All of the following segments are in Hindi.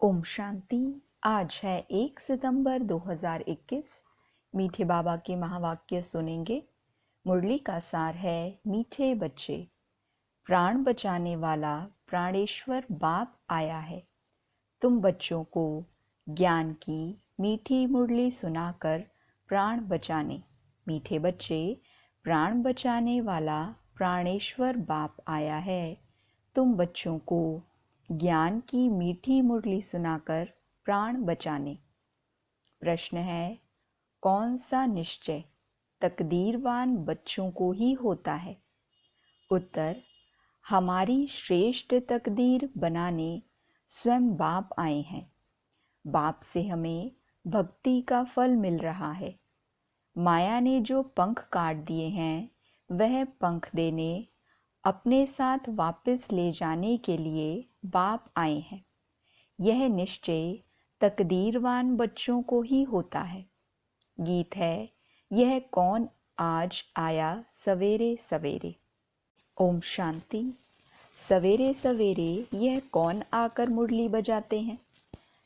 ओम शांति। आज है 1 सितंबर 2021। मीठे बाबा के महावाक्य सुनेंगे। मुरली का सार है, मीठे बच्चे, प्राण बचाने वाला प्राणेश्वर बाप आया है। तुम बच्चों को ज्ञान की मीठी मुरली सुनाकर प्राण बचाने। मीठे बच्चे, प्राण बचाने वाला प्राणेश्वर बाप आया है। तुम बच्चों को ज्ञान की मीठी मुरली सुनाकर प्राण बचाने। प्रश्न है, कौन सा निश्चय तकदीरवान बच्चों को ही होता है? उत्तर, हमारी श्रेष्ठ तकदीर बनाने स्वयं बाप आए हैं। बाप से हमें भक्ति का फल मिल रहा है। माया ने जो पंख काट दिए हैं, वह पंख देने, अपने साथ वापस ले जाने के लिए बाप आए हैं। यह निश्चय तकदीरवान बच्चों को ही होता है। गीत है, यह कौन आज आया सवेरे सवेरे। ओम शांति। सवेरे सवेरे यह कौन आकर मुरली बजाते हैं?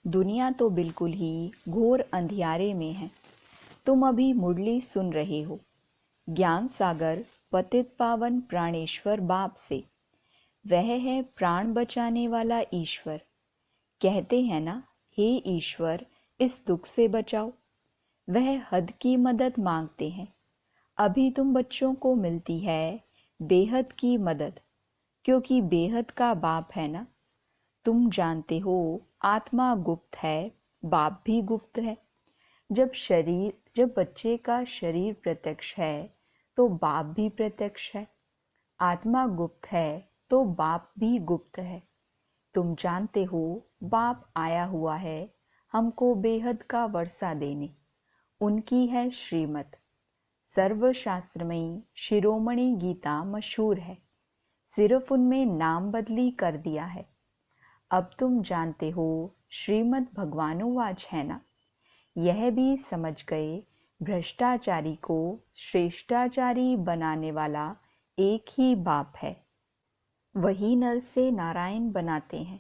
दुनिया तो बिल्कुल ही घोर अंधियारे में है। तुम अभी मुरली सुन रहे हो ज्ञान सागर पतित पावन प्राणेश्वर बाप से। वह है प्राण बचाने वाला ईश्वर। कहते हैं ना, हे ईश्वर इस दुख से बचाओ। वह हद की मदद मांगते हैं। अभी तुम बच्चों को मिलती है बेहद की मदद, क्योंकि बेहद का बाप है ना। तुम जानते हो आत्मा गुप्त है, बाप भी गुप्त है। जब बच्चे का शरीर प्रत्यक्ष है तो बाप भी प्रत्यक्ष है। आत्मा गुप्त है तो बाप भी गुप्त है। तुम जानते हो बाप आया हुआ है हमको बेहद का वर्षा देने। उनकी है श्रीमत। सर्वशास्त्रमयी शिरोमणि गीता मशहूर है, सिर्फ उनमें नाम बदली कर दिया है। अब तुम जानते हो श्रीमद् भगवानुवाच है ना। यह भी समझ गए भ्रष्टाचारी को श्रेष्ठाचारी बनाने वाला एक ही बाप है। वही नर से नारायण बनाते हैं।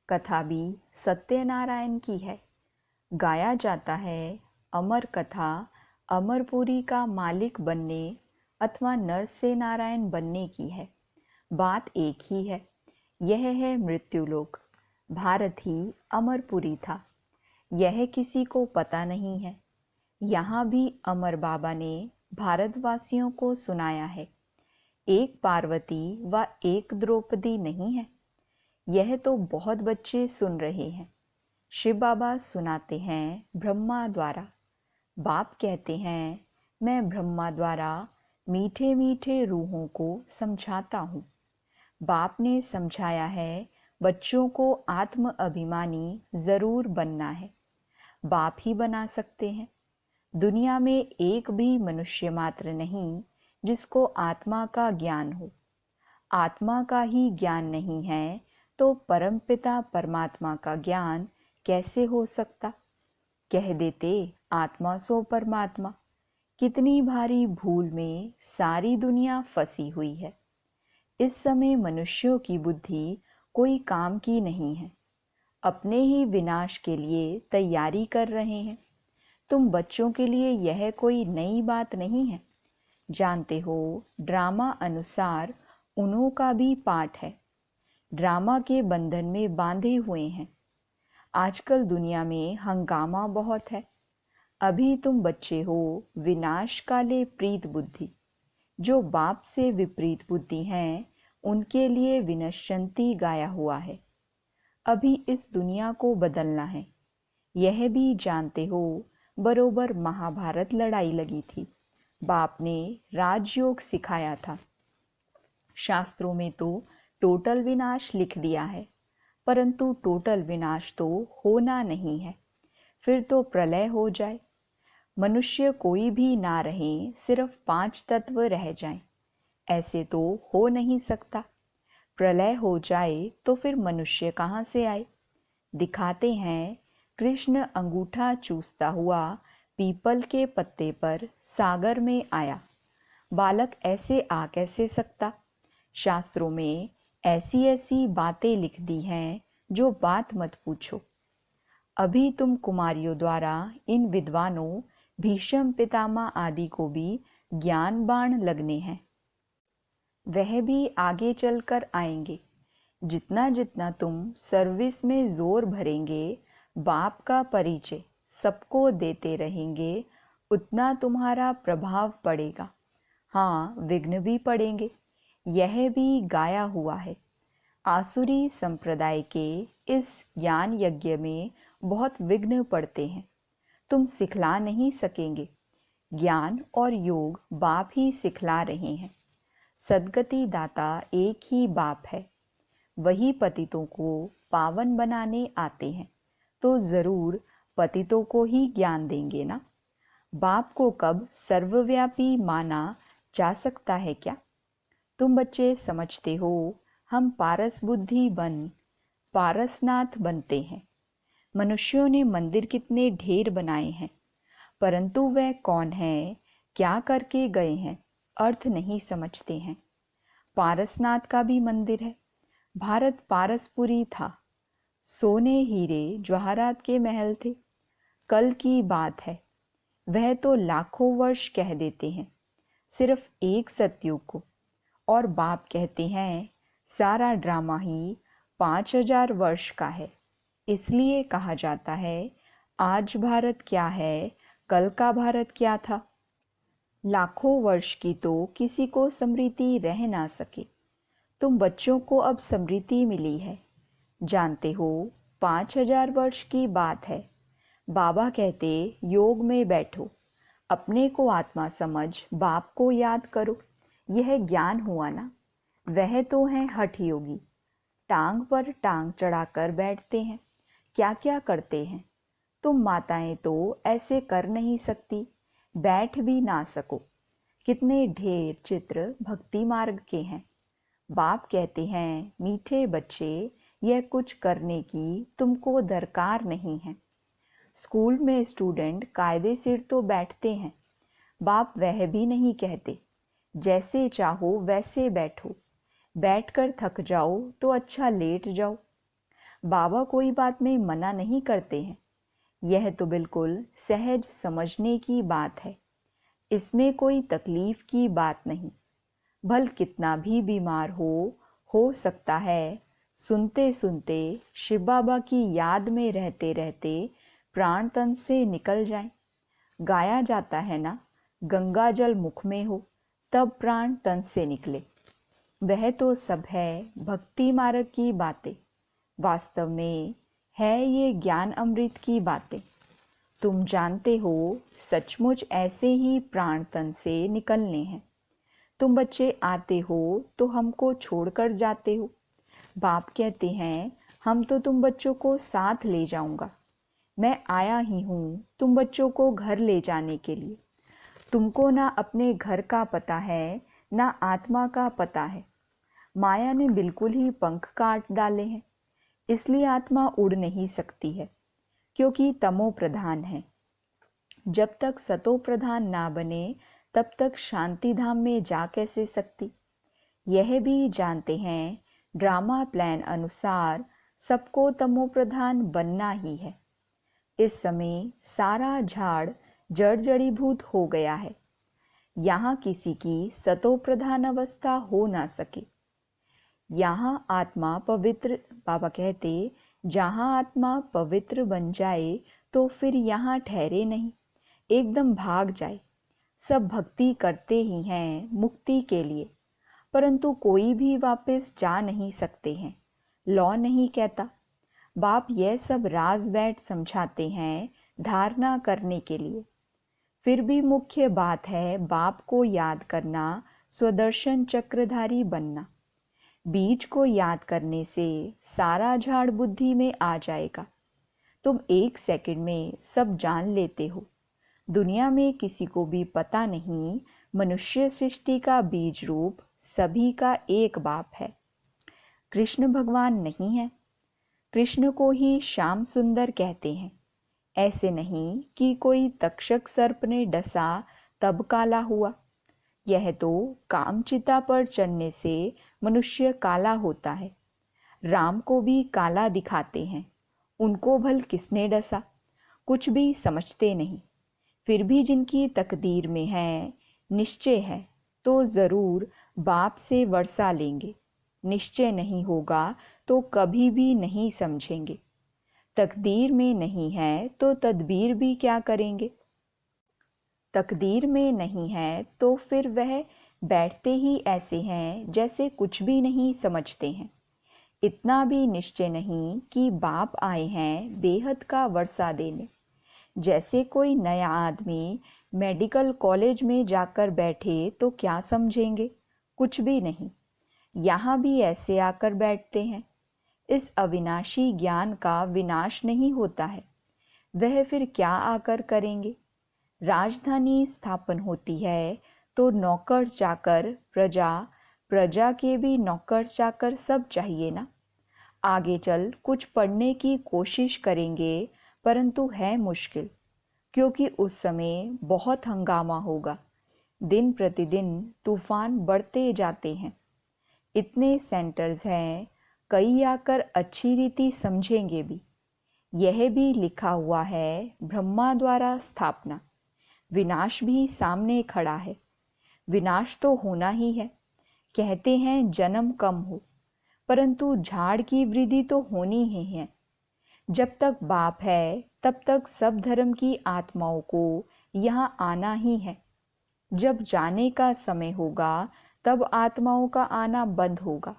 कथा भी सत्यनारायण की है। गाया जाता है अमर कथा अमरपुरी का मालिक बनने अथवा नर से नारायण बनने की है। बात एक ही है। यह है मृत्युलोक। भारत ही अमरपुरी था। यह किसी को पता नहीं है। यहाँ भी अमर बाबा ने भारतवासियों को सुनाया है। एक पार्वती व एक द्रौपदी नहीं है। यह तो बहुत बच्चे सुन रहे हैं। शिव बाबा सुनाते हैं ब्रह्मा द्वारा। बाप कहते हैं, मैं ब्रह्मा द्वारा मीठे मीठे रूहों को समझाता हूँ। बाप ने समझाया है बच्चों को आत्म अभिमानी जरूर बनना है। बाप ही बना सकते हैं। दुनिया में एक भी मनुष्य मात्र नहीं जिसको आत्मा का ज्ञान हो। आत्मा का ही ज्ञान नहीं है तो परमपिता परमात्मा का ज्ञान कैसे हो सकता? कह देते आत्मा सो परमात्मा। कितनी भारी भूल में सारी दुनिया फंसी हुई है। इस समय मनुष्यों की बुद्धि कोई काम की नहीं है। अपने ही विनाश के लिए तैयारी कर रहे हैं। तुम बच्चों के लिए यह कोई नई बात नहीं है। जानते हो ड्रामा अनुसार उन्हों का भी पाठ है। ड्रामा के बंधन में बांधे हुए हैं। आजकल दुनिया में हंगामा बहुत है। अभी तुम बच्चे हो विनाश काले प्रीत बुद्धि। जो बाप से विपरीत बुद्धि हैं उनके लिए विनश्यंती गाया हुआ है। अभी इस दुनिया को बदलना है। यह भी जानते हो बरोबर महाभारत लड़ाई लगी थी। बाप ने राजयोग सिखाया था। शास्त्रों में तो टोटल विनाश लिख दिया है, परंतु टोटल विनाश तो होना नहीं है। फिर तो प्रलय हो जाए। मनुष्य कोई भी ना रहे, सिर्फ 5 तत्व रह जाएं। ऐसे तो हो नहीं सकता। प्रलय हो जाए तो फिर मनुष्य कहाँ से आए? दिखाते हैं कृष्ण अंगूठा चूसता हुआ पीपल के पत्ते पर सागर में आया। बालक ऐसे आ कैसे सकता? शास्त्रों में ऐसी ऐसी बातें लिख दी हैं जो बात मत पूछो। अभी तुम कुमारियों द्वारा इन विद्वानों भीष्म पितामह आदि को भी ज्ञान बाण लगने हैं। वह भी आगे चलकर आएंगे। जितना जितना तुम सर्विस में जोर भरेंगे, बाप का परिचय सबको देते रहेंगे, उतना तुम्हारा प्रभाव पड़ेगा। हाँ, विघ्न भी पड़ेंगे, यह भी गाया हुआ है। आसुरी संप्रदाय के इस ज्ञान यज्ञ में बहुत विघ्न पड़ते हैं, तुम सिखला नहीं सकेंगे। ज्ञान और योग बाप ही सिखला रहे हैं। सद्गति दाता एक ही बाप है, वही पतितों को पावन बनाने आते हैं, तो जरूर पतितों को ही ज्ञान देंगे ना। बाप को कब सर्वव्यापी माना जा सकता है क्या? तुम बच्चे समझते हो हम पारस बुद्धि बन पारसनाथ बनते हैं। मनुष्यों ने मंदिर कितने ढेर बनाए हैं, परंतु वह कौन है, क्या करके गए हैं, अर्थ नहीं समझते हैं। पारसनाथ का भी मंदिर है। भारत पारसपुरी था, सोने हीरे जवाहरात के महल थे। कल की बात है, वह तो लाखों वर्ष कह देते हैं, सिर्फ एक सतयुग को। और बाप कहते हैं सारा ड्रामा ही 5000 वर्ष का है। इसलिए कहा जाता है आज भारत क्या है, कल का भारत क्या था। लाखों वर्ष की तो किसी को स्मृति रह ना सके। तुम बच्चों को अब स्मृति मिली है, जानते हो 5000 वर्ष की बात है। बाबा कहते योग में बैठो, अपने को आत्मा समझ, बाप को याद करो। यह ज्ञान हुआ ना। वह तो हैं हठ योगी, टांग पर टांग चढ़ाकर बैठते हैं। क्या क्या करते हैं। तुम माताएं तो ऐसे कर नहीं सकती, बैठ भी ना सको। कितने ढेर चित्र भक्ति मार्ग के हैं। बाप कहते हैं मीठे बच्चे, यह कुछ करने की तुमको दरकार नहीं है। स्कूल में स्टूडेंट कायदे सिर तो बैठते हैं। बाप वह भी नहीं कहते जैसे चाहो वैसे बैठो, बैठकर थक जाओ तो अच्छा लेट जाओ। बाबा कोई बात में मना नहीं करते हैं। यह तो बिल्कुल सहज समझने की बात है, इसमें कोई तकलीफ की बात नहीं। भल कितना भी बीमार हो सकता है सुनते सुनते शिव बाबा की याद में रहते रहते प्राण तन से निकल जाएं। गाया जाता है ना, गंगा जल मुख में हो तब प्राण तन से निकले। वह तो सब है भक्ति मार्ग की बातें, वास्तव में है ये ज्ञान अमृत की बातें। तुम जानते हो सचमुच ऐसे ही प्राण तन से निकलने हैं। तुम बच्चे आते हो तो हमको छोड़कर जाते हो। बाप कहते हैं हम तो तुम बच्चों को साथ ले जाऊंगा। मैं आया ही हूँ तुम बच्चों को घर ले जाने के लिए। तुमको ना अपने घर का पता है, ना आत्मा का पता है। माया ने बिल्कुल ही पंख काट डाले हैं, इसलिए आत्मा उड़ नहीं सकती है, क्योंकि तमो प्रधान है। जब तक सतो प्रधान ना बने तब तक शांति धाम में जा कैसे सकती। यह भी जानते हैं ड्रामा प्लान अनुसार सबको तमो प्रधान बनना ही है। इस समय सारा झाड़ जड़ जड़ीभूत हो गया है, यहाँ किसी की सतो प्रधान अवस्था हो ना सके। यहाँ आत्मा पवित्र, बाबा कहते जहाँ आत्मा पवित्र बन जाए तो फिर यहाँ ठहरे नहीं, एकदम भाग जाए। सब भक्ति करते ही हैं मुक्ति के लिए, परंतु कोई भी वापस जा नहीं सकते हैं, लॉ नहीं कहता। बाप यह सब राज बैठ समझाते हैं धारणा करने के लिए। फिर भी मुख्य बात है बाप को याद करना, स्वदर्शन चक्रधारी बनना। बीज को याद करने से सारा झाड़ बुद्धि में आ जाएगा। तुम 1 सेकंड में सब जान लेते हो। दुनिया में किसी को भी पता नहीं मनुष्य सृष्टि का बीज रूप सभी का एक बाप है। कृष्ण भगवान नहीं है। कृष्ण को ही श्याम सुंदर कहते हैं। ऐसे नहीं कि कोई तक्षक सर्प ने डसा तब काला हुआ। यह तो कामचिता पर चढ़ने से मनुष्य काला होता है। राम को भी काला दिखाते हैं उनको भल किसने डसा, कुछ भी समझते नहीं। फिर भी जिनकी तकदीर में है, निश्चय है, तो ज़रूर बाप से वर्षा लेंगे। निश्चय नहीं होगा तो कभी भी नहीं समझेंगे। तकदीर में नहीं है तो तदबीर भी क्या करेंगे। तकदीर में नहीं है तो फिर वह बैठते ही ऐसे हैं जैसे कुछ भी नहीं समझते हैं। इतना भी निश्चय नहीं कि बाप आए हैं बेहद का वर्षा देने। जैसे कोई नया आदमी मेडिकल कॉलेज में जाकर बैठे तो क्या समझेंगे, कुछ भी नहीं। यहाँ भी ऐसे आकर बैठते हैं। इस अविनाशी ज्ञान का विनाश नहीं होता है, वह फिर क्या आकर करेंगे। राजधानी स्थापन होती है तो नौकर चाकर, प्रजा, प्रजा के भी नौकर चाकर सब चाहिए ना। आगे चल कुछ पढ़ने की कोशिश करेंगे, परंतु है मुश्किल, क्योंकि उस समय बहुत हंगामा होगा। दिन प्रतिदिन तूफान बढ़ते जाते हैं। इतने सेंटर्स हैं, कई आकर अच्छी रीति समझेंगे भी। यह भी लिखा हुआ है, ब्रह्मा द्वारा स्थापना। विनाश भी सामने खड़ा है। विनाश तो होना ही है। कहते हैं जन्म कम हो, परंतु झाड़ की वृद्धि तो होनी ही है। जब तक बाप है तब तक सब धर्म की आत्माओं को यहाँ आना ही है। जब जाने का समय होगा तब आत्माओं का आना बंद होगा।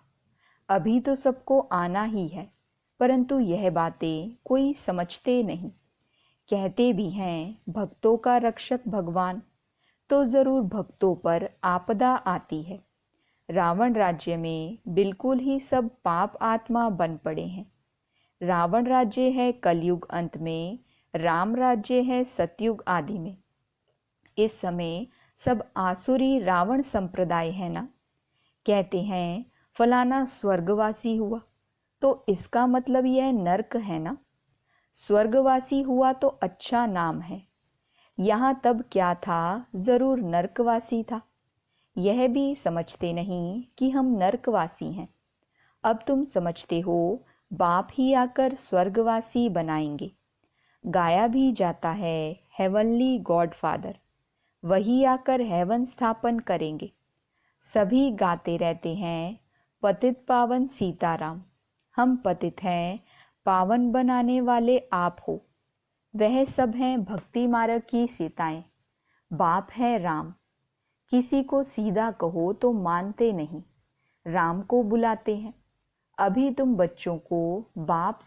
अभी तो सबको आना ही है, परंतु यह बातें कोई समझते नहीं। कहते भी हैं भक्तों का रक्षक भगवान, तो ज़रूर भक्तों पर आपदा आती है। रावण राज्य में बिल्कुल ही सब पाप आत्मा बन पड़े हैं। रावण राज्य है कलयुग अंत में, राम राज्य है सतयुग आदि में। इस समय सब आसुरी रावण संप्रदाय है ना। कहते हैं फलाना स्वर्गवासी हुआ, तो इसका मतलब यह नर्क है ना। स्वर्गवासी हुआ तो अच्छा नाम है। यहाँ तब क्या था, जरूर नर्कवासी था। यह भी समझते नहीं कि हम नर्कवासी हैं। अब तुम समझते हो, बाप ही आकर स्वर्गवासी बनाएंगे। गाया भी जाता है हेवनली गॉड फादर, वही आकर हेवन स्थापन करेंगे। सभी गाते रहते हैं पतित पावन सीताराम। हम पतित हैं, पावन बनाने वाले आप हो। वह सब हैं भक्ति मार्ग की सीताएं। बाप है राम। किसी को सीधा कहो तो मानते नहीं, राम को बुलाते हैं। अभी तुम बच्चों को बाप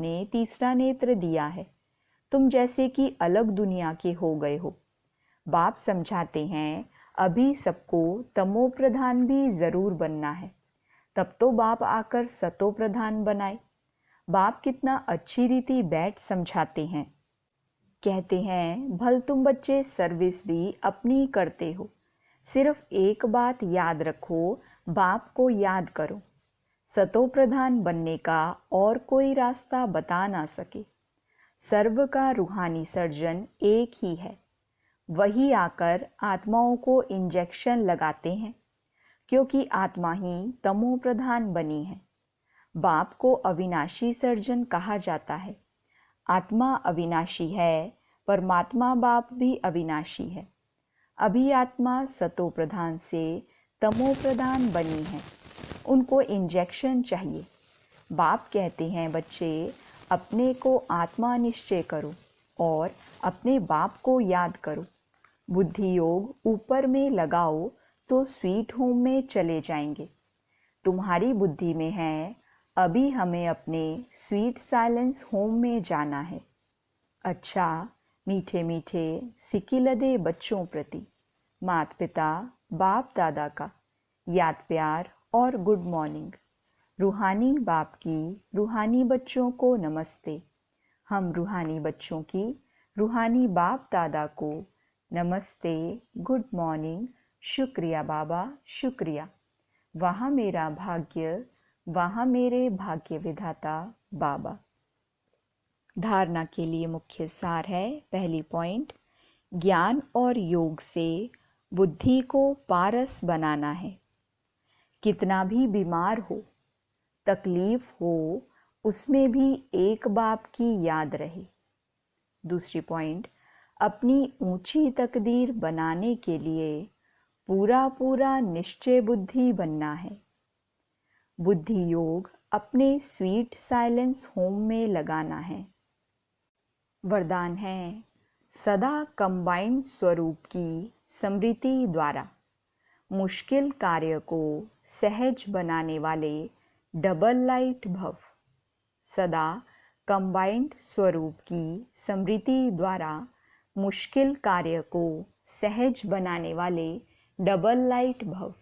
ने तीसरा नेत्र दिया है। तुम जैसे कि अलग दुनिया के हो गए हो। बाप समझाते हैं अभी सबको तमो प्रधान भी जरूर बनना है, तब तो बाप आकर सतो प्रधान बनाए। बाप कितना अच्छी रीति बैठ समझाते हैं। कहते हैं भल तुम बच्चे सर्विस भी अपनी करते हो, सिर्फ एक बात याद रखो, बाप को याद करो। सतो प्रधान बनने का और कोई रास्ता बता ना सके। सर्व का रूहानी सर्जन एक ही है। वही आकर आत्माओं को इंजेक्शन लगाते हैं, क्योंकि आत्मा ही तमो प्रधान बनी है। बाप को अविनाशी सर्जन कहा जाता है। आत्मा अविनाशी है, परमात्मा बाप भी अविनाशी है। अभी आत्मा सतो प्रधान से तमो प्रधान बनी है। उनको इंजेक्शन चाहिए। बाप कहते हैं बच्चे, अपने को आत्मा निश्चय करो और अपने बाप को याद करो। बुद्धि योग ऊपर में लगाओ तो स्वीट होम में चले जाएंगे। तुम्हारी बुद्धि में है, अभी हमें अपने स्वीट साइलेंस होम में जाना है। अच्छा, मीठे मीठे सिकिलदे बच्चों प्रति माता पिता बाप दादा का याद प्यार और गुड मॉर्निंग। रूहानी बाप की रूहानी बच्चों को नमस्ते। हम रूहानी बच्चों की रूहानी बाप दादा को नमस्ते, गुड मॉर्निंग, शुक्रिया बाबा, शुक्रिया। वहाँ मेरा भाग्य, वहाँ मेरे भाग्य विधाता बाबा। धारणा के लिए मुख्य सार है, पहली पॉइंट, ज्ञान और योग से बुद्धि को पारस बनाना है। कितना भी बीमार हो, तकलीफ हो, उसमें भी एक बाप की याद रहे। दूसरी पॉइंट, अपनी ऊंची तकदीर बनाने के लिए पूरा पूरा निश्चय बुद्धि बनना है। बुद्धि योग अपने स्वीट साइलेंस होम में लगाना है। वरदान है, सदा कंबाइंड स्वरूप की स्मृति द्वारा मुश्किल कार्य को सहज बनाने वाले डबल लाइट भव। सदा कंबाइंड स्वरूप की स्मृति द्वारा मुश्किल कार्य को सहज बनाने वाले डबल लाइट भव।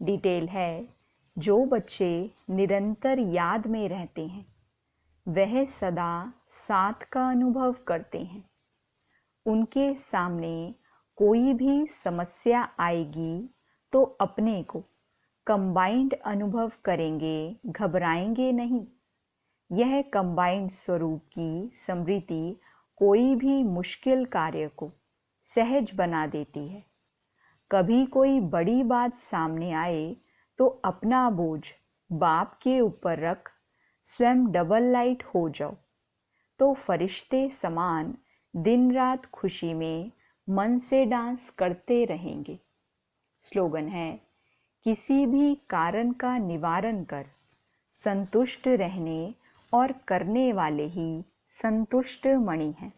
डिटेल है, जो बच्चे निरंतर याद में रहते हैं वह सदा साथ का अनुभव करते हैं। उनके सामने कोई भी समस्या आएगी तो अपने को कंबाइंड अनुभव करेंगे, घबराएंगे नहीं। यह कंबाइंड स्वरूप की स्मृति कोई भी मुश्किल कार्य को सहज बना देती है। कभी कोई बड़ी बात सामने आए तो अपना बोझ बाप के ऊपर रख स्वयं डबल लाइट हो जाओ, तो फरिश्ते समान दिन रात खुशी में मन से डांस करते रहेंगे। स्लोगन है, किसी भी कारण का निवारण कर, संतुष्ट रहने और करने वाले ही संतुष्ट मणि हैं।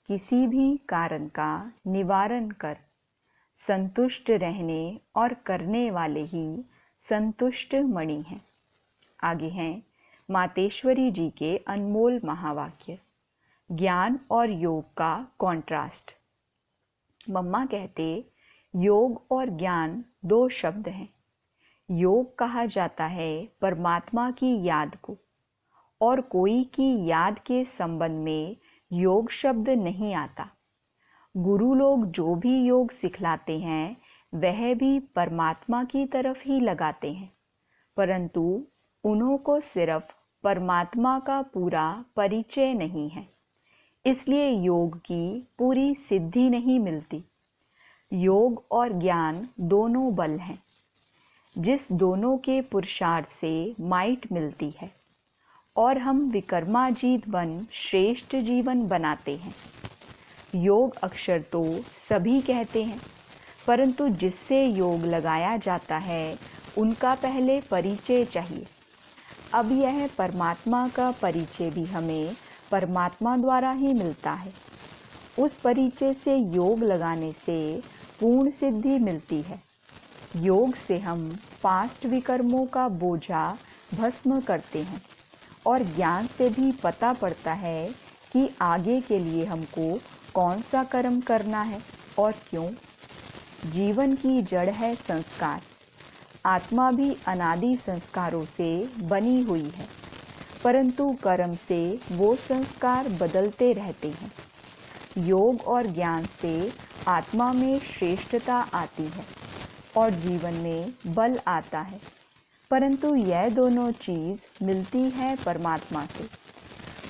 किसी भी कारण का निवारण कर, संतुष्ट रहने और करने वाले ही संतुष्ट मणि हैं। आगे हैं मातेश्वरी जी के अनमोल महावाक्य, ज्ञान और योग का कॉन्ट्रास्ट। मम्मा कहते, योग और ज्ञान दो शब्द हैं। योग कहा जाता है परमात्मा की याद को, और कोई की याद के संबंध में योग शब्द नहीं आता। गुरु लोग जो भी योग सिखलाते हैं वह भी परमात्मा की तरफ ही लगाते हैं, परंतु उन्हों को सिर्फ परमात्मा का पूरा परिचय नहीं है, इसलिए योग की पूरी सिद्धि नहीं मिलती। योग और ज्ञान दोनों बल हैं, जिस दोनों के पुरुषार्थ से माइट मिलती है और हम विकर्माजीत बन श्रेष्ठ जीवन बनाते हैं। योग अक्षर तो सभी कहते हैं, परंतु जिससे योग लगाया जाता है उनका पहले परिचय चाहिए। अब यह परमात्मा का परिचय भी हमें परमात्मा द्वारा ही मिलता है। उस परिचय से योग लगाने से पूर्ण सिद्धि मिलती है। योग से हम पास्ट विकर्मों का बोझा भस्म करते हैं, और ज्ञान से भी पता पड़ता है कि आगे के लिए हमको कौन सा कर्म करना है और क्यों। जीवन की जड़ है संस्कार। आत्मा भी अनादि संस्कारों से बनी हुई है, परंतु कर्म से वो संस्कार बदलते रहते हैं। योग और ज्ञान से आत्मा में श्रेष्ठता आती है और जीवन में बल आता है, परंतु यह दोनों चीज़ मिलती है परमात्मा से।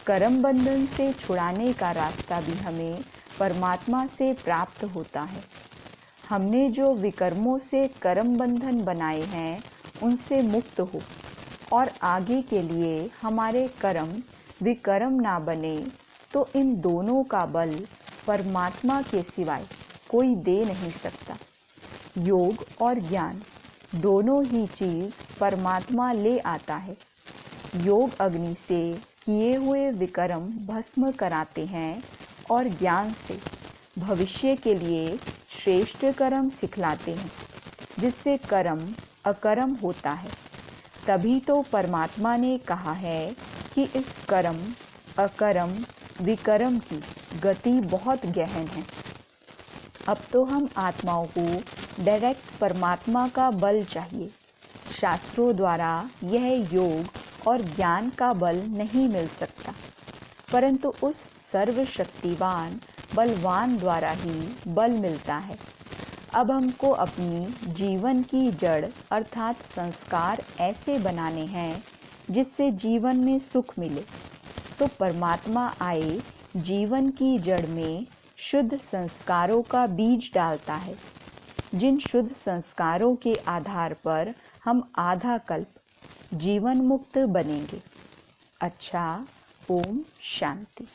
कर्म बंधन से छुड़ाने का रास्ता भी हमें परमात्मा से प्राप्त होता है। हमने जो विकर्मों से कर्म बंधन बनाए हैं उनसे मुक्त हो, और आगे के लिए हमारे कर्म विकर्म ना बने, तो इन दोनों का बल परमात्मा के सिवाय कोई दे नहीं सकता। योग और ज्ञान दोनों ही चीज़ परमात्मा ले आता है। योग अग्नि से किए हुए विकर्म भस्म कराते हैं और ज्ञान से भविष्य के लिए श्रेष्ठ कर्म सिखलाते हैं, जिससे कर्म अकर्म होता है। तभी तो परमात्मा ने कहा है कि इस कर्म अकर्म विकर्म की गति बहुत गहन है। अब तो हम आत्माओं को डायरेक्ट परमात्मा का बल चाहिए। शास्त्रों द्वारा यह योग और ज्ञान का बल नहीं मिल सकता, परंतु उस सर्वशक्तिवान बलवान द्वारा ही बल मिलता है। अब हमको अपनी जीवन की जड़ अर्थात संस्कार ऐसे बनाने हैं जिससे जीवन में सुख मिले। तो परमात्मा आए जीवन की जड़ में शुद्ध संस्कारों का बीज डालता है, जिन शुद्ध संस्कारों के आधार पर हम आधा कल्प जीवन मुक्त बनेंगे। अच्छा। ओम शांति।